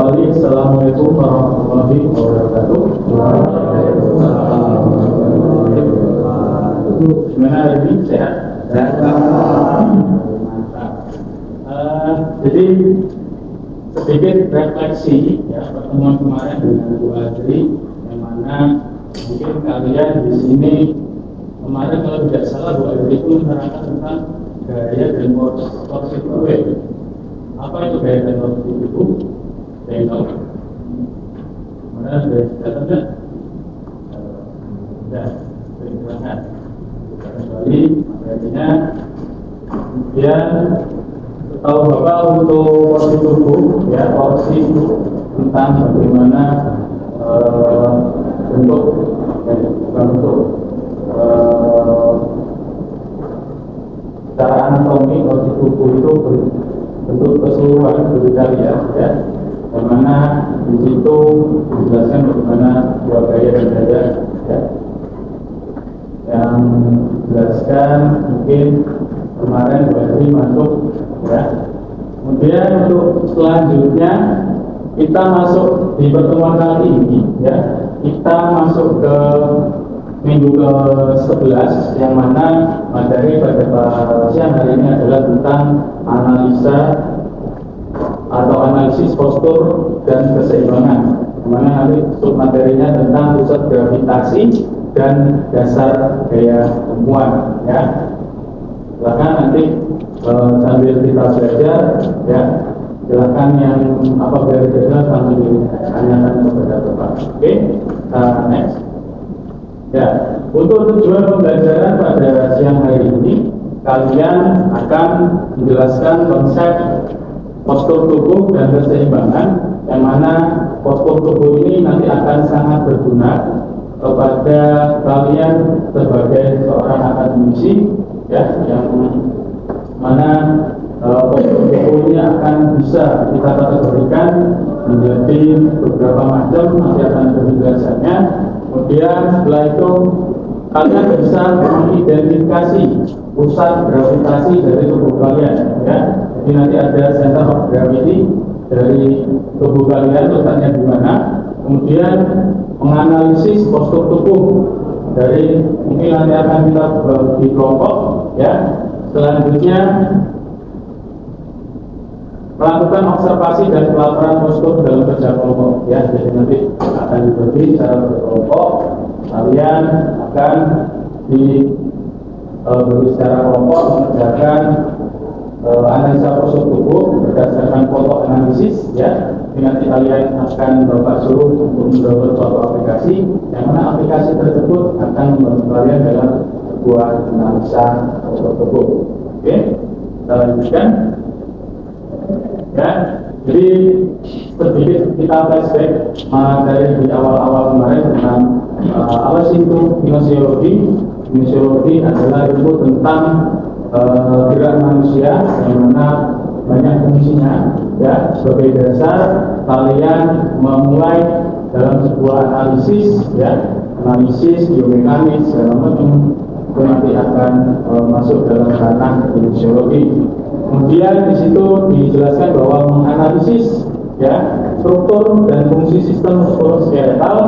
kembali. Assalamualaikum warahmatullahi wabarakatuh. Gimana hari ini? Sehat? Jadi sedikit refleksi ya pertemuan kemarin dengan Bu Adri, yang mana mungkin kalian di sini kemarin kalau tidak salah Bu Adri itu menerangkan tentang gaya dan porsi duit. Apa itu gaya dan porsi itu? Tahu? Mana ada datanya? Ya, silakan. Kembali materinya. Kemudian tahu Bapak untuk porsi tubuh, ya porsi tentang bagaimana bentuk secara anatomi porsi tubuh itu bentuk keseluruhan berbeda ya. Bagaimana di situ dijelaskan bagaimana dua gaya dan dada ya. Yang dijelaskan mungkin kemarin berarti masuk ya. Kemudian untuk selanjutnya kita masuk di pertemuan kali ini ya. Kita masuk ke minggu ke-11 yang mana materi pada siang hari ini adalah tentang analisa atau analisis postur dan keseimbangan, mana nanti submaterinya tentang pusat gravitasi dan dasar gaya temuan ya. Silakan nanti sambil kita belajar ya, silakan yang apabila tidak sambil ditanyakan kepada Bapak. Oke, next ya. Untuk tujuan pembelajaran pada siang hari ini, kalian akan menjelaskan konsep postur tubuh dan keseimbangan, yang mana postur tubuh ini nanti akan sangat berguna kepada kalian sebagai seorang akademisi ya, yang mana postur tubuh ini akan bisa kita kategorikan menjadi beberapa macam, nanti akan ada penjelasannya. Kemudian setelah itu kalian bisa mengidentifikasi pusat gravitasi dari tubuh kalian ya. Jadi nanti ada center of gravity dari tubuh kalian, letaknya di mana. Kemudian menganalisis postur tubuh dari, mungkin nanti akan kita bagi kelompok ya. Selanjutnya melakukan observasi dan pelaporan postur dalam kerja kelompok ya. Jadi nanti akan dibagi secara berkelompok. Kalian akan diberi secara kelompok mengerjakan analisa postur tubuh berdasarkan foto analisis ya. Ini nanti kalian akan Bapak suruh untuk mendownload suatu aplikasi, yang mana aplikasi tersebut akan membantu kalian dalam sebuah analisa postur tubuh. Oke, kita lanjutkan ya. Jadi sedikit kita flashback dari di awal-awal kemarin tentang apa sih itu kinesiologi. Kinesiologi adalah ilmu tentang gerak manusia, yang mana banyak fungsinya ya. Sebagai dasar kalian memulai dalam sebuah analisis ya, analisis biomekanis segala macam, itu nanti akan masuk dalam ranah kinesiologi. Kemudian di situ dijelaskan bahwa menganalisis ya struktur dan fungsi sistem muskuloskeletal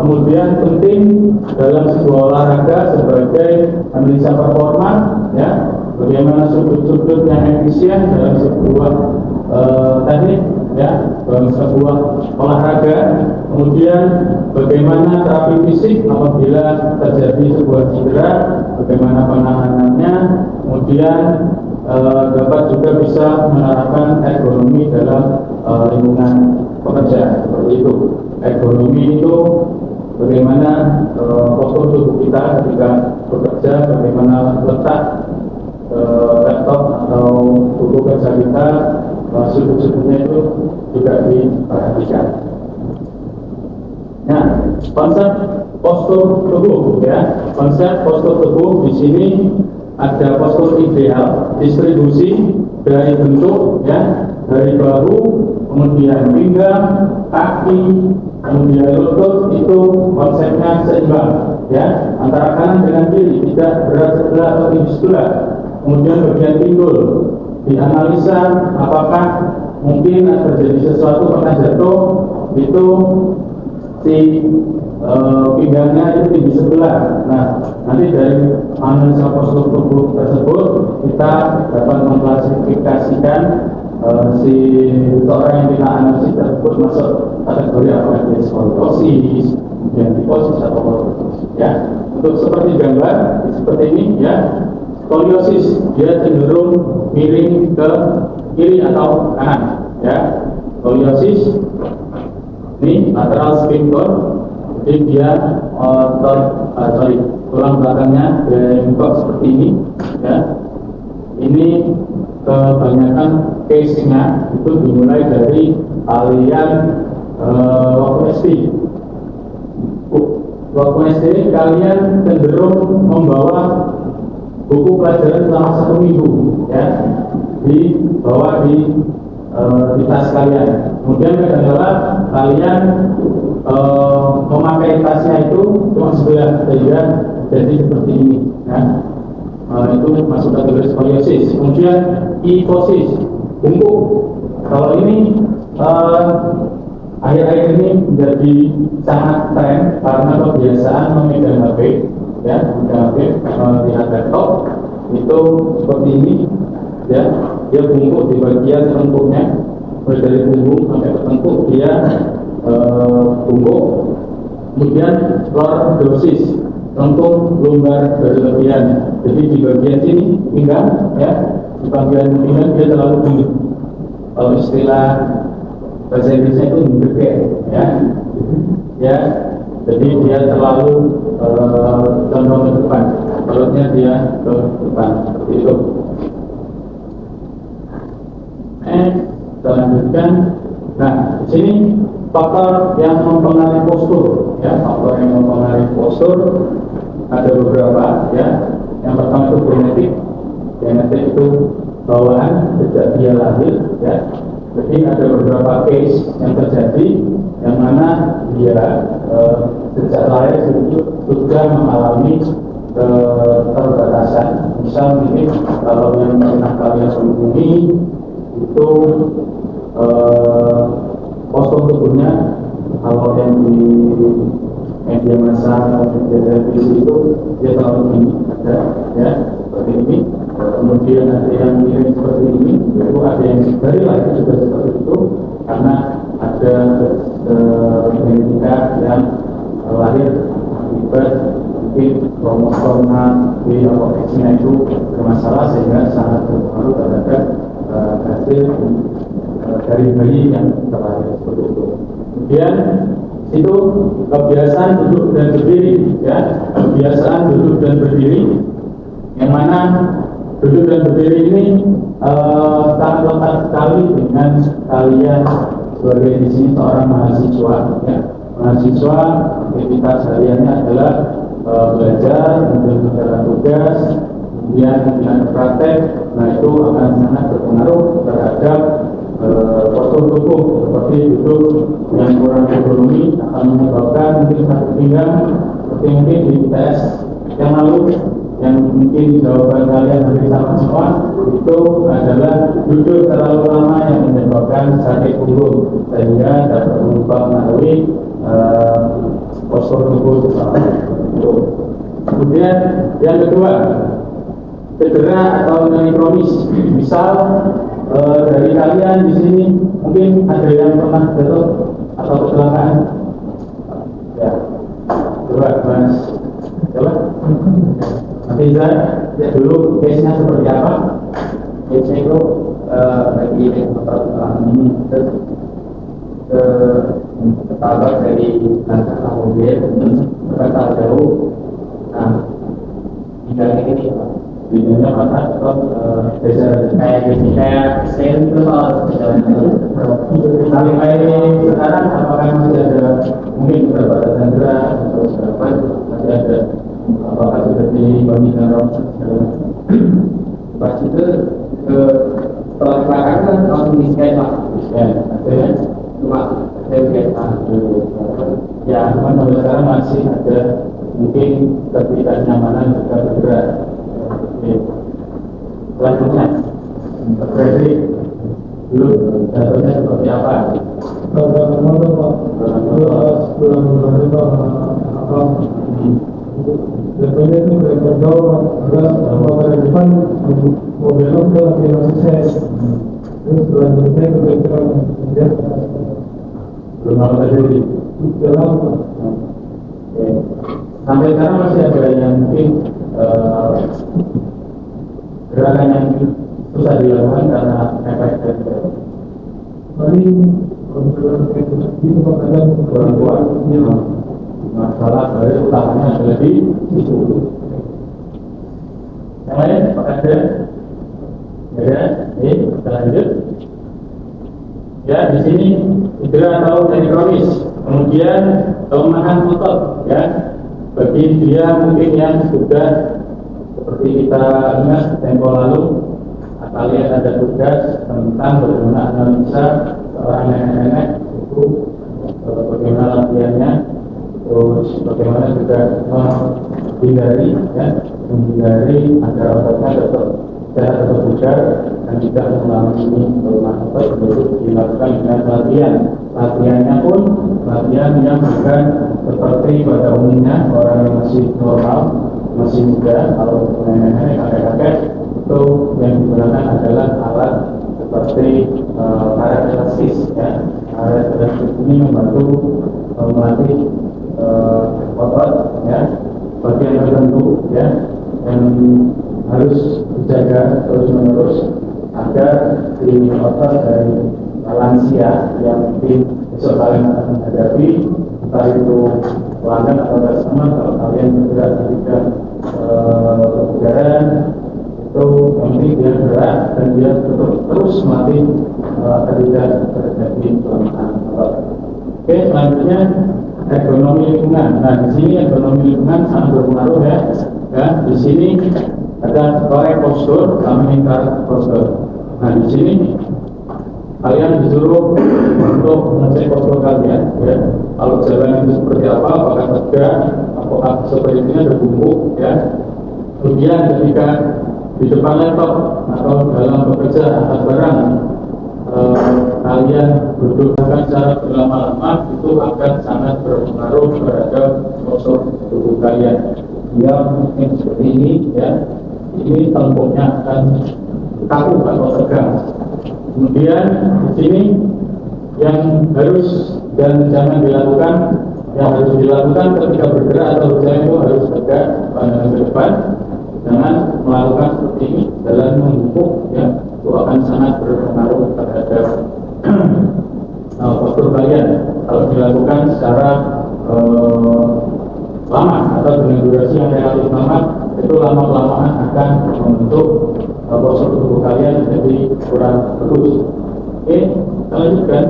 kemudian penting dalam sebuah olahraga sebagai analisa performa ya. Bagaimana sudut-sudut yang efisien dalam sebuah teknik ya, dalam sebuah olahraga. Kemudian bagaimana terapi fisik apabila terjadi sebuah cedera, bagaimana penanganannya. Kemudian dapat juga bisa menerapkan ergonomi dalam lingkungan pekerja seperti itu. Ergonomi itu bagaimana postur tubuh kita ketika bekerja, bagaimana letak laptop atau buku kerja kita, sudut-sudutnya itu juga diperhatikan. Nah, konsep postur tubuh ya, konsep postur tubuh di sini ada postur ideal, distribusi dari bentuk ya, dari bahu, kemudian pinggang, kaki, kemudian lutut, itu konsepnya seimbang ya, antara kanan dengan kiri, tidak berat sebelah atau tinggi sebelah. Kemudian bagian pinggul dianalisa apakah mungkin terjadi sesuatu pernah jatuh itu si pinggangnya itu di sebelah. Nah, nanti dari analisa postur tubuh tersebut kita dapat mengklasifikasikan si seorang yang kita analisis tersebut masuk kategori apa, dia skoliosis, kemudian kifosis atau lordosis. Ya, untuk seperti gambar seperti ini ya, skoliosis dia cenderung miring ke kiri atau kanan. Ya, skoliosis ini lateral sphincter, jadi dia tulang belakangnya bengkok seperti ini. Ya, ini kebanyakan case-nya itu dimulai dari kalian waktu SD. Waktu SD kalian cenderung membawa buku pelajaran selama 1 minggu, ya, dibawa di tas kalian. Kemudian kadang-kadang kalian memakai tasnya itu cuma sebelah, sehingga jadi seperti ini. Ya. Itu masuk kategori skoliosis. Kemudian kifosis, bungkuk. Kalau ini akhir-akhir ini menjadi sangat tren karena kebiasaan memegang HP, ya, memegang HP, lihat laptop itu seperti ini, ya, dia bungkuk di bagian tengkuknya, dari punggung sampai ke tengkuk dia bungkuk. Kemudian lordosis, tengkuk lumbar berlebihan. Jadi di bagian sini pinggang, ya, di bagian pinggang dia terlalu tinggi. Kalau istilah bahasa Inggrisnya itu mendekek, ya, ya. Jadi dia terlalu condong ke depan, perutnya dia ke depan seperti itu. Kita lanjutkan. Nah, di sini faktor yang mempengaruhi postur, ya, faktor yang mempengaruhi postur ada beberapa, ya. Yang pertama itu genetik. Genetik itu bawaan sejak dia lahir, ya. Jadi ada beberapa case yang terjadi yang mana dia sejak lahir itu sudah mengalami keterbatasan. Misal ini kalau yang pernah kalian hubungi itu postur tubuhnya, kalau yang di media massa atau media televisi itu dia terlalu tinggi, ada, ya, seperti ini. Kemudian ada yang miring seperti ini, itu ada yang dari lahir juga seperti itu, karena ada genetika yang lahir akibat mungkin kromosoma B atau X-nya itu bermasalah sehingga sangat berpengaruh terhadap hasil dari bayi yang terlahir seperti itu. Kemudian itu kebiasaan duduk dan berdiri, ya, kebiasaan duduk dan berdiri, yang mana duduk dan berdiri ini sangat lekat sekali dengan kalian sebagai di sini seorang mahasiswa, ya. Mahasiswa aktivitas hariannya adalah belajar, mengerjakan tugas, kemudian dengan praktek. Nah, itu akan sangat berpengaruh terhadap postur tubuh, seperti duduk yang kurang ergonomi akan menyebabkan mungkin sakit pinggang, seperti mungkin di tes yang lalu yang mungkin jawaban kalian dari sama semua itu adalah duduk terlalu lama yang menyebabkan sakit punggung, sehingga dapat mempengaruhi postur tubuh seseorang. Kemudian yang kedua, cedera atau nyeri kronis. Misal dari kalian di sini mungkin ada yang pernah jatuh atau kecelakaan, ya, coba Mas, coba Riza, ya, dulu case-nya seperti apa? Case-nya itu lagi motor ini ketabrak dari belakang mobil, berkata jauh. Nah, pinggangnya ini apa? Pinggangnya patah atau kayak gini, kayak sen itu soal tapi kayak sekarang apakah masih ada mungkin keterbatasan gerak atau berapa masih ada, apakah sudah dibandingkan ronsen pas itu ke setelah kecelakaan kan langsung disken pak, akhirnya cuma saya biasa ya, cuma sampai sekarang masih ada mungkin ketidaknyamanan juga bergerak. Selanjutnya, Fredrik, dulu jatuhnya seperti apa? Kalau motor Pak, pulang apa? Jatuhnya itu dari jauh, adalah motor di depan mobilnya udah lagi sukses. Terus selanjutnya kemudian Belum apa terjadi. dalam Sampai sekarang masih ada yang mungkin gerakan yang susah dilakukan karena efek dari paling kebetulan itu kadang orang tua. Masalah dari utamanya adalah di situ. Yang lain, apa ada? Ada? Kita lanjut. Ya, di sini cedera atau dari kronis. Kemudian kelemahan otot, ya. Bagi dia mungkin yang sudah seperti kita ingat tempo lalu, kalian ada tugas tentang bagaimana analisa seorang nenek-nenek itu, bagaimana latihannya, terus bagaimana juga menghindari, ya, menghindari agar ototnya tetap sehat atau bugar dan tidak mengalami kelemahan otot untuk dilakukan dengan latihan. Latihannya pun latihan yang bukan seperti pada umumnya orang yang masih normal, masih muda. Kalau nenek-nenek, kakek-kakek itu yang digunakan adalah alat seperti karet elastis, ya. Karet elastis ini membantu melatih otot, ya, bagian tertentu, ya, yang harus dijaga terus-menerus agar di otot dari lansia yang mungkin besok kalian akan menghadapi, entah itu pelanggan atau customer, kalau kalian bergerak di bidang kebugaran, itu nanti dia gerak dan dia terus melatih agar tidak terjadi kelemahan otot. Oke, selanjutnya ekonomi lingkungan. Nah, di sini ekonomi lingkungan sangat berpengaruh, ya. Ya, di sini ada korek postur, kami postur. Nah, di sini kalian disuruh untuk mengecek postur kalian, ya. Kalau jalan itu seperti apa, apakah tegak, apakah seperti ini ada bumbu, ya. Kemudian ketika di depan laptop atau dalam bekerja angkat barang, kalian berdudukkan secara berlama-lama, itu akan sangat berpengaruh terhadap postur tubuh kalian. Ya, mungkin seperti ini, ya. Ini temboknya akan kaku atau tegang. Kemudian di sini yang harus dan jangan dilakukan, yang harus dilakukan ketika bergerak atau berjalan itu harus tegak, pandangan ke depan, jangan melakukan seperti ini, jalan membungkuk, ya. Itu akan sangat berpengaruh terhadap postur kalian. Kalau dilakukan secara lama atau dengan durasi yang relatif lama, itu lama-kelamaan akan membentuk postur tubuh kalian jadi kurang bagus. Oke, kita lanjutkan.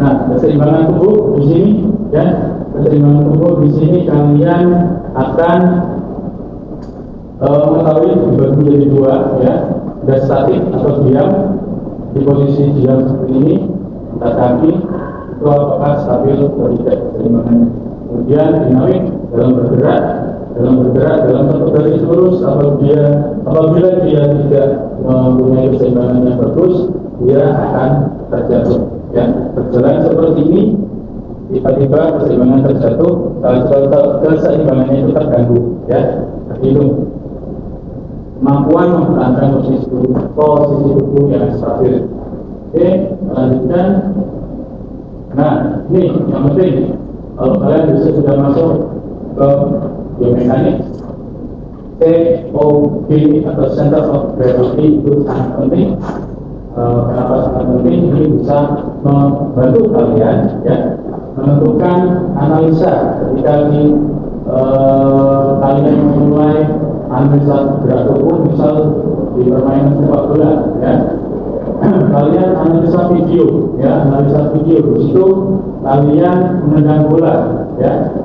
Nah, keseimbangan tubuh di sini, ya, keseimbangan tubuh di sini kalian akan mengetahui dibagi menjadi dua, ya. Ada statik atau diam. Di posisi diam seperti ini, kita kaki itu apakah stabil atau tidak keseimbangannya. Kemudian dinamik dalam bergerak dalam satu garis lurus, apabila dia tidak mempunyai keseimbangan yang bagus, dia akan terjatuh, ya. Berjalan seperti ini, tiba-tiba keseimbangan terjatuh, keseimbangannya itu terganggu, ya. Itu kemampuan mempertahankan posisi tubuh yang stabil. Oke, lanjutkan. Nah, ini yang penting. Kalau kalian bisa sudah masuk ke biomekanik, COG atau Center of Gravity itu sangat penting. Kenapa sangat penting? Ini bisa membantu kalian, ya, menentukan analisa ketika kalian memulai analisa gerak tubuh, misal di permainan sepak bola, ya. Kalian analisa video, ya, analisa video. Di situ kalian menendang bola, ya.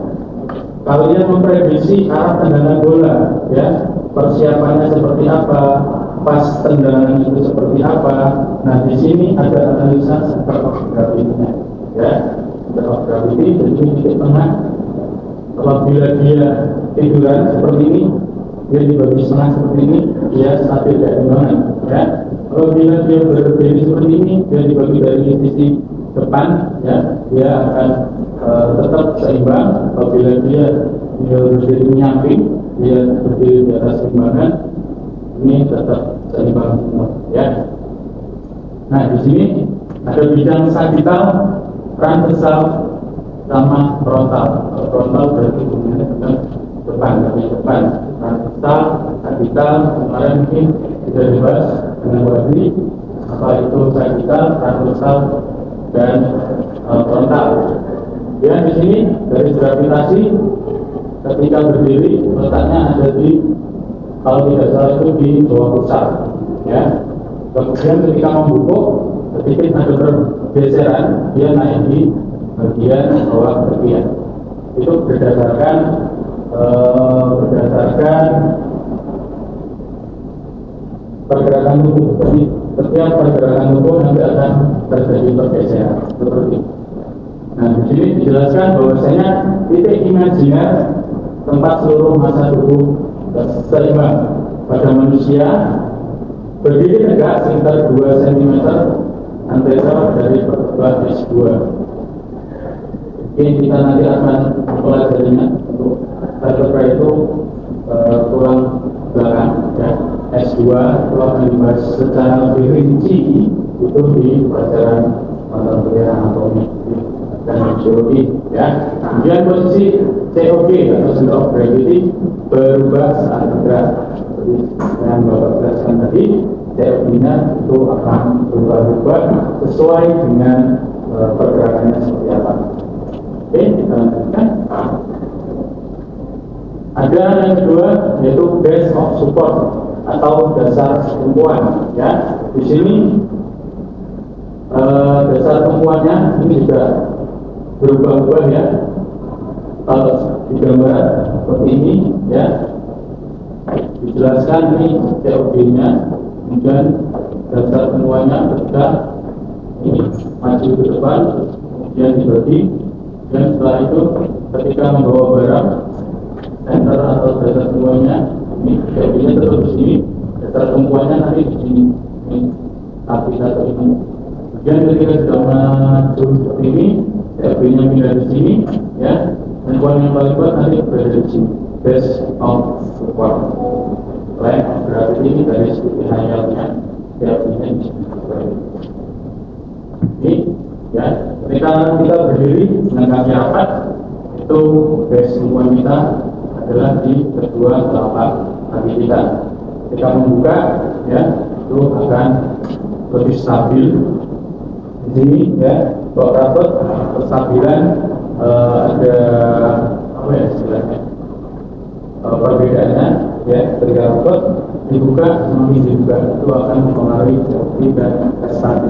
Kalian memprediksi arah tendangan bola, ya. Persiapannya seperti apa, pas tendangan itu seperti apa. Nah, di sini ada analisa center of gravity-nya, ya. Center of gravity jadi di tengah. Apabila dia tiduran seperti ini, dia dibagi setengah seperti ini, dia stabil keimbangan, ya. Apabila dia berdiri seperti ini, dia dibagi dari sisi depan, ya, dia akan tetap seimbang. Apabila dia berdiri menyamping, dia berdiri di atas seimbangan, ini tetap seimbang semua, ya. Nah, di sini ada bidang sagital, transversal, sama frontal. Frontal berarti hubungannya dengan depan, bagian depan. Transversal, sagital, kemarin mungkin sudah dibahas dengan Wadi, apa itu sagital, transversal, dan frontal. Ya, di sini dari gravitasi ketika berdiri letaknya ada di, kalau tidak salah itu di bawah pusat, ya. Kemudian ketika membungkuk sedikit ada pergeseran, dia naik di bagian bawah bagian. Itu berdasarkan pergerakan tubuh. Jadi setiap pergerakan tubuh nanti akan terjadi pergeseran seperti itu. Nah, di sini dijelaskan bahwasanya titik imajiner tempat seluruh massa tubuh seimbang pada manusia berdiri tegak sekitar 2 cm antara dari pertemuan S2. Oke, kita nanti akan mempelajarinya untuk vertebra itu tulang belakang, ya. S2 itu akan dibahas secara lebih rinci itu di pelajaran mata kuliah anatomi dan fisiologi, ya. Kemudian posisi COG atau center of gravity berubah saat bergerak. Seperti yang Bapak jelaskan tadi, COG-nya itu akan berubah-ubah sesuai dengan pergerakannya seperti apa. Oke, kita lanjutkan. Ada yang kedua yaitu base of support atau dasar tumpuan, ya. Di sini dasar tumpuannya ini juga berubah-ubah, ya. Kalau di gambar seperti ini, ya, dijelaskan ini COD-nya, kemudian dasar tumpuannya ketika ini maju ke depan, kemudian dibagi, dan setelah itu ketika membawa barang center atau dasar tumpuannya ini COD-nya terus di sini, dasar tumpuannya nanti di sini, ini tapi satu ini. Kemudian ketika sudah maju seperti ini, COD-nya pindah di sini, ya. Dan poin yang paling kuat nanti berada di sini, base of support. Selain berarti ini dari segi hayalnya, COD-nya di sini. Ini, ya. Ketika kita berdiri dengan kaki rapat, itu base tumpuan kita adalah di kedua telapak kaki kita. Ketika membuka, ya, itu akan lebih stabil. Di sini, ya, kalau rapat kestabilan ada apa ya istilahnya perbedaannya, ya. Ketika rapat dibuka semakin dibuka itu akan mempengaruhi COD dan stabil.